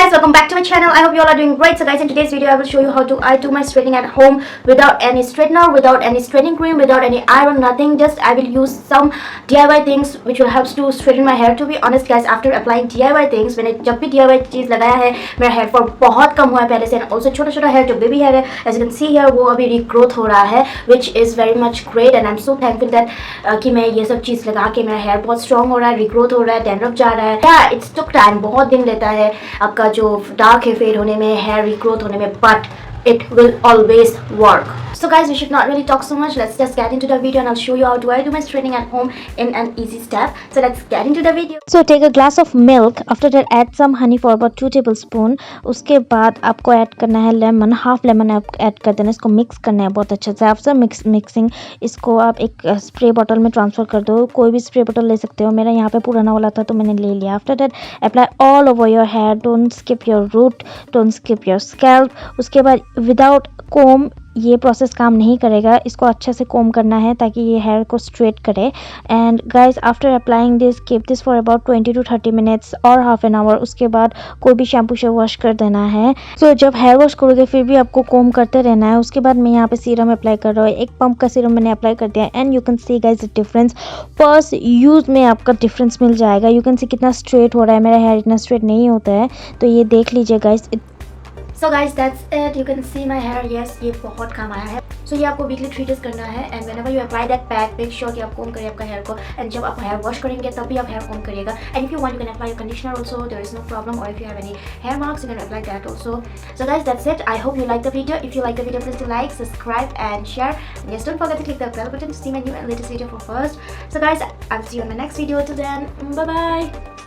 guys, welcome back to my channel. I hope you all are doing great. So guys, in today's video I will show you how I do my straightening at home without any straightener, without any straightening cream, without any iron, nothing. Just I will use some DIY things which will help to straighten my hair. To be honest guys, after applying DIY things, मैंने जब भी DIY चीज़ लगाया है मेरा hair fall बहुत कम हुआ है पहले से. ऑल्सो छोटा छोटा हेयर जो बेबी हेयर है, as you can see here, वो अभी रिग्रोथ हो रहा है, which is very much great and I am so thankful that कि मैं ये सब चीज़ लगा के मेरा हेयर बहुत स्ट्रॉन्ग हो रहा है, रिग्रोथ हो रहा है, डैंड्रफ जा रहा है. या इट्स टुक टाइम, बहुत दिन लेता है आपका जो डार्क हेयर फेड होने में, हेयर रिग्रोथ होने में, but it will always work. So guys, we should not really talk so much. Let's just get into the video and I'll show you how do I do my straightening at home in an easy step. So let's get into the video. So take a glass of milk. After that add some honey for about 2 tablespoon. उसके बाद आपको add करना है lemon, half lemon आप add कर देना. इसको mix करना है बहुत अच्छे से. आफ्टर मिक्सिंग इसको आप एक स्प्रे बॉटल में ट्रांसफ़र कर दो. कोई भी स्प्रे बॉटल ले सकते हो. मेरा यहाँ पे पुराना वाला था तो मैंने ले लिया. After that apply all over your hair. Don't skip your root, don't skip your scalp. उसके बाद विदाउट कोम ये प्रोसेस काम नहीं करेगा. इसको अच्छे से कोम करना है ताकि ये हेयर को स्ट्रेट करे. And guys after applying this keep this for about 20 to 30 minutes और हाफ एन आवर. उसके बाद कोई भी शैम्पू से वॉश कर देना है. सो जब हेयर वॉश करोगे फिर भी आपको कोम करते रहना है. उसके बाद मैं यहाँ पे सीरम अप्लाई कर रहा हूँ. एक पंप का सीरम मैंने अप्लाई कर दिया and you can see guys the difference. First use में आपका डिफरेंस मिल जाएगा. यू कैन सी कितना स्ट्रेट हो रहा है. मेरा हेयर इतना स्ट्रेट नहीं होता है तो ये देख लीजिए guys. So guys, that's it. You can see my hair. Yes, ये बहुत काम आया है. So ये आपको वीकली 3 days करना है. And whenever you apply that pack, make sure कि आप कोम करें आपका हेयर को. And जब आप हेयर वॉश करेंगे तब भी आप हेयर कोम करिएगा. And if you want, you can apply your conditioner also. There is no problem. Or if you have any hair marks, you can apply that also. So guys, that's it. I hope you like the video. If you like the video, please do like, subscribe, and share. And yes, don't forget to click the bell button to see my new and latest video for first. So guys, I'll see you on my next video. Till then, bye bye.